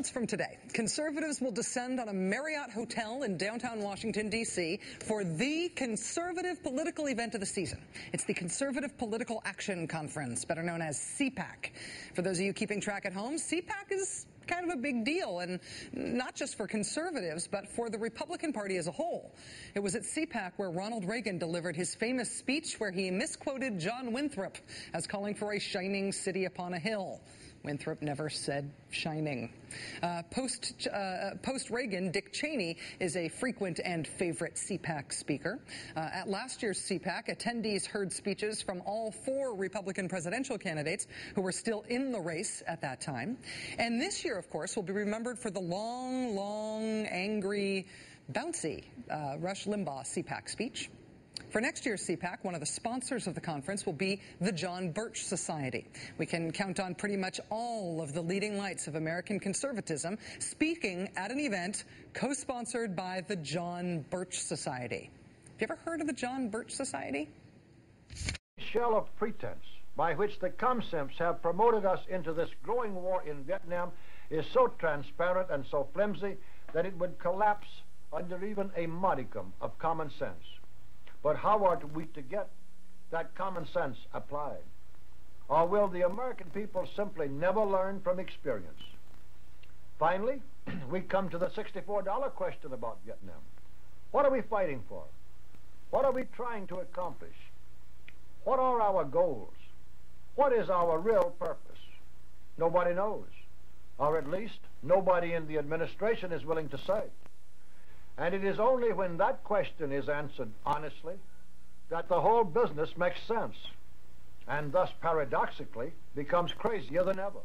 months from today, conservatives will descend on a Marriott hotel in downtown Washington, D.C. for the conservative political event of the season. It's the Conservative Political Action Conference, better known as CPAC. For those of you keeping track at home, CPAC is kind of a big deal, and not just for conservatives, but for the Republican Party as a whole. It was at CPAC where Ronald Reagan delivered his famous speech where he misquoted John Winthrop as calling for a shining city upon a hill. Winthrop never said shining. Post-Reagan, Dick Cheney is a frequent and favorite CPAC speaker. At last year's CPAC, attendees heard speeches from all 4 Republican presidential candidates who were still in the race at that time. And this year, of course, will be remembered for the long, angry, bouncy Rush Limbaugh CPAC speech. For next year's CPAC, one of the sponsors of the conference will be the John Birch Society. We can count on pretty much all of the leading lights of American conservatism speaking at an event co-sponsored by the John Birch Society. Have you ever heard of the John Birch Society? Shell of pretense by which the comsimps have promoted us into this growing war in Vietnam is so transparent and so flimsy that it would collapse under even a modicum of common sense. But how are we to get that common sense applied? Or will the American people simply never learn from experience? Finally, we come to the $64 question about Vietnam. What are we fighting for? What are we trying to accomplish? What are our goals? What is our real purpose? Nobody knows, or at least nobody in the administration is willing to say. And it is only when that question is answered honestly that the whole business makes sense, and thus paradoxically becomes crazier than ever.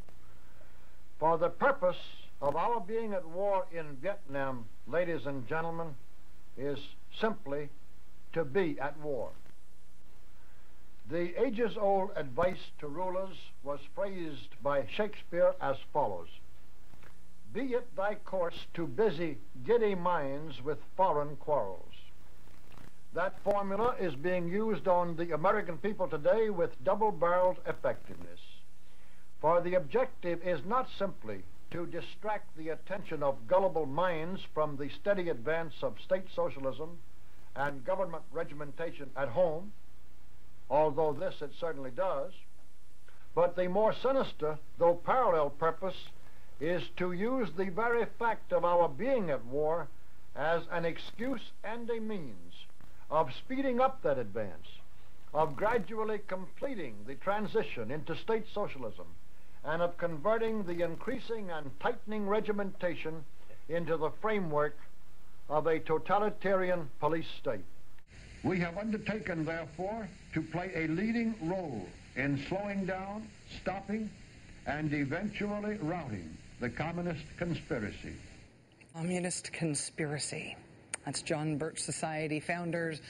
For the purpose of our being at war in Vietnam, ladies and gentlemen, is simply to be at war. The ages-old advice to rulers was phrased by Shakespeare as follows: "Be it thy course to busy, giddy minds with foreign quarrels." That formula is being used on the American people today with double-barreled effectiveness. For the objective is not simply to distract the attention of gullible minds from the steady advance of state socialism and government regimentation at home, although this it certainly does, but the more sinister, though parallel purpose is to use the very fact of our being at war as an excuse and a means of speeding up that advance, of gradually completing the transition into state socialism, and of converting the increasing and tightening regimentation into the framework of a totalitarian police state. We have undertaken, therefore, to play a leading role in slowing down, stopping, and eventually routing the communist conspiracy. Communist conspiracy. That's John Birch Society founders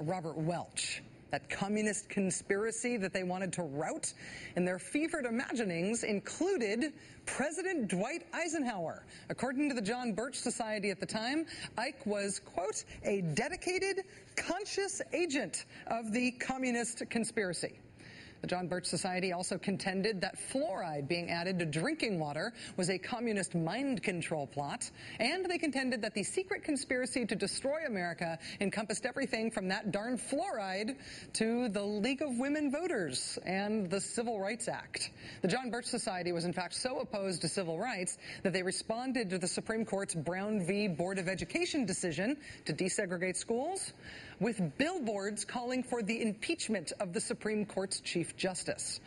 Robert Welch. That communist conspiracy that they wanted to rout in their fevered imaginings included President Dwight Eisenhower. According to the John Birch Society at the time, Ike was, quote, a dedicated, conscious agent of the communist conspiracy. The John Birch Society also contended that fluoride being added to drinking water was a communist mind control plot, and they contended that the secret conspiracy to destroy America encompassed everything from that darn fluoride to the League of Women Voters and the Civil Rights Act. The John Birch Society was in fact so opposed to civil rights that they responded to the Supreme Court's Brown v. Board of Education decision to desegregate schools with billboards calling for the impeachment of the Supreme Court's Chief Justice.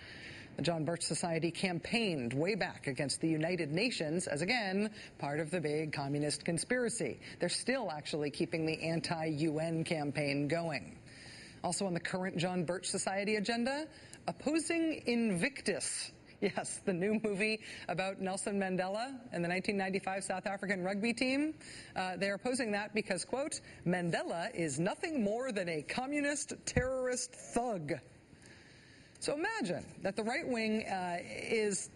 The John Birch Society campaigned way back against the United Nations as, again, part of the big communist conspiracy. They're still actually keeping the anti-UN campaign going. Also on the current John Birch Society agenda, opposing Invictus. Yes, the new movie about Nelson Mandela and the 1995 South African rugby team. They're opposing that because, quote, Mandela is nothing more than a communist terrorist thug. So imagine that the right wing is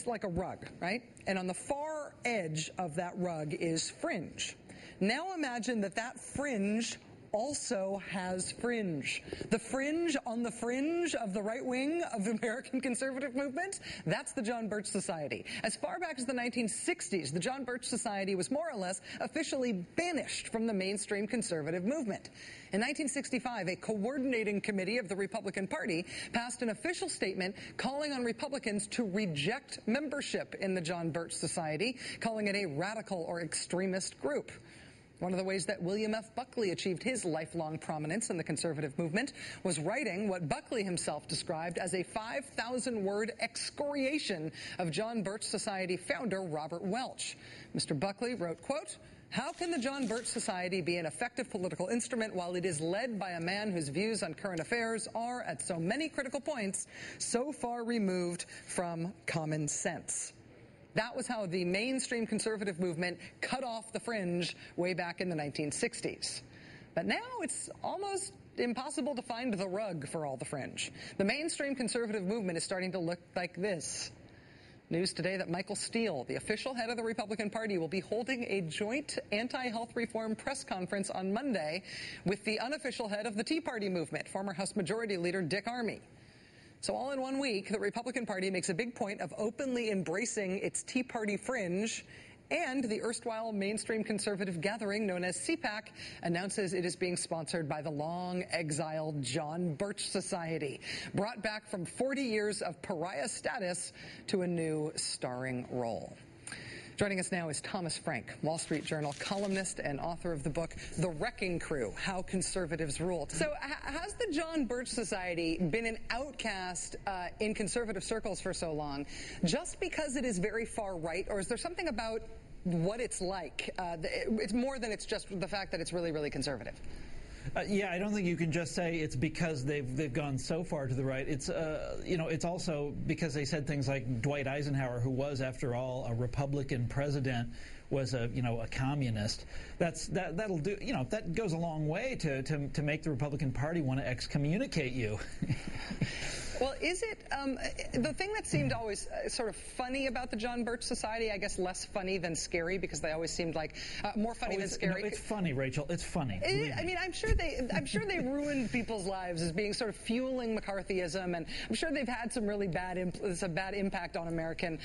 like a rug, right? And on the far edge of that rug is fringe. Now imagine that that fringe also has fringe. The fringe on the fringe of the right wing of the American conservative movement, that's the John Birch Society. As far back as the 1960s, the John Birch Society was more or less officially banished from the mainstream conservative movement. In 1965, a coordinating committee of the Republican Party passed an official statement calling on Republicans to reject membership in the John Birch Society, calling it a radical or extremist group. One of the ways that William F. Buckley achieved his lifelong prominence in the conservative movement was writing what Buckley himself described as a 5,000-word excoriation of John Birch Society founder Robert Welch. Mr. Buckley wrote, quote, "How can the John Birch Society be an effective political instrument while it is led by a man whose views on current affairs are, at so many critical points, so far removed from common sense?" That was how the mainstream conservative movement cut off the fringe way back in the 1960s. But now it's almost impossible to find the rug for all the fringe. The mainstream conservative movement is starting to look like this. News today that Michael Steele, the official head of the Republican Party, will be holding a joint anti-health reform press conference on Monday with the unofficial head of the Tea Party movement, former House Majority Leader Dick Armey. So all in 1 week, the Republican Party makes a big point of openly embracing its Tea Party fringe, and the erstwhile mainstream conservative gathering known as CPAC announces it is being sponsored by the long-exiled John Birch Society, brought back from 40 years of pariah status to a new starring role. Joining us now is Thomas Frank, Wall Street Journal columnist and author of the book The Wrecking Crew, How Conservatives Rule. So has the John Birch Society been an outcast in conservative circles for so long just because it is very far right, or is there something about what it's like? It's more than it's just the fact that it's really, really conservative. Yeah, I don't think you can just say it's because they've gone so far to the right. It's it's also because they said things like Dwight Eisenhower, who was, after all, a Republican president, was a communist. That'll do. That goes a long way to make the Republican Party want to excommunicate you. Well, is it the thing that seemed always sort of funny about the John Birch Society? I guess less funny than scary, because they always seemed like more funny than scary. No, it's funny, Rachel. It's funny. I mean, I'm sure they ruined people's lives as being sort of fueling McCarthyism, and I'm sure they've had some really bad impact on American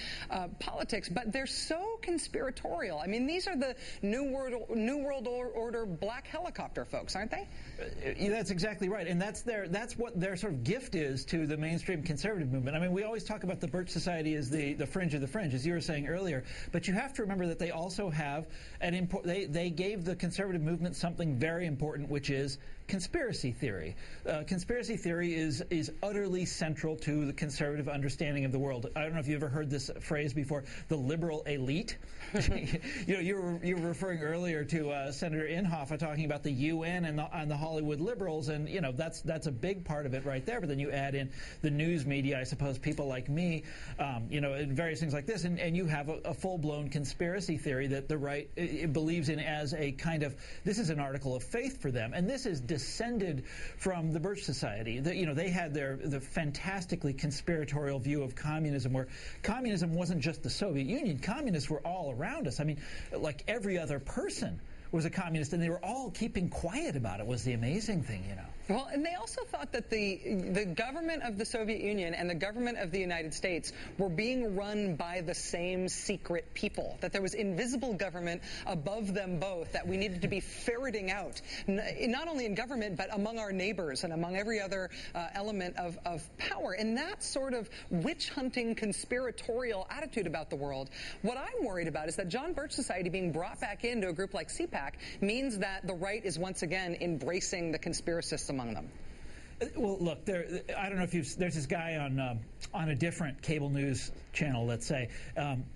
politics. But they're so conspiratorial. I mean, these are the New World Order black helicopter folks, aren't they? That's exactly right, and that's what their sort of gift is to the mainstream conservative movement. I mean, we always talk about the Birch Society as the fringe of the fringe, as you were saying earlier, but you have to remember that they also have they gave the conservative movement something very important, which is conspiracy theory. Conspiracy theory is utterly central to the conservative understanding of the world. I don't know if you've ever heard this phrase before, the liberal elite. You were referring earlier to Senator Inhofe talking about the UN and the Hollywood liberals, and that's a big part of it right there. But then you add in the news media, I suppose, people like me, and various things like this, and you have a full-blown conspiracy theory that the right believes in as a kind of, this is an article of faith for them, and this is descended from the Birch Society. They had the fantastically conspiratorial view of communism, where communism wasn't just the Soviet Union. Communists were all around us. I mean, like every other person was a communist, and they were all keeping quiet about it, was the amazing thing, Well, and they also thought that the government of the Soviet Union and the government of the United States were being run by the same secret people, that there was invisible government above them both that we needed to be ferreting out, not only in government, but among our neighbors and among every other element of power. And that sort of witch-hunting, conspiratorial attitude about the world, what I'm worried about is that John Birch Society being brought back into a group like CPAC means that the right is once again embracing the conspiracists among them. Well, look, I don't know if there's this guy on a different cable news channel, let's say.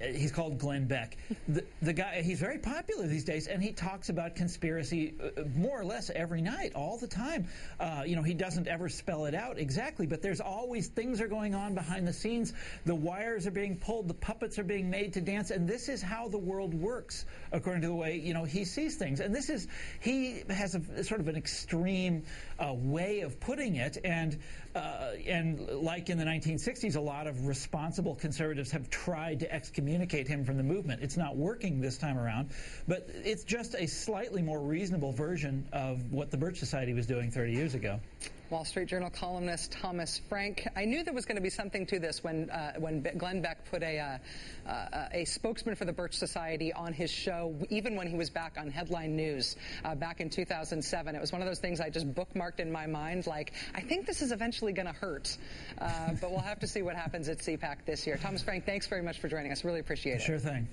He's called Glenn Beck. The guy, he's very popular these days, and he talks about conspiracy more or less every night, all the time. He doesn't ever spell it out exactly, but there's always things are going on behind the scenes. The wires are being pulled, the puppets are being made to dance, and this is how the world works, according to the way he sees things. And he has a sort of an extreme way of putting it, and And like in the 1960s, a lot of responsible conservatives have tried to excommunicate him from the movement. It's not working this time around, but it's just a slightly more reasonable version of what the Birch Society was doing 30 years ago. Wall Street Journal columnist Thomas Frank. I knew there was going to be something to this when Glenn Beck put a spokesman for the Birch Society on his show, even when he was back on Headline News back in 2007. It was one of those things I just bookmarked in my mind, like, I think this is eventually going to hurt. But we'll have to see what happens at CPAC this year. Thomas Frank, thanks very much for joining us. Really appreciate it. Sure thing.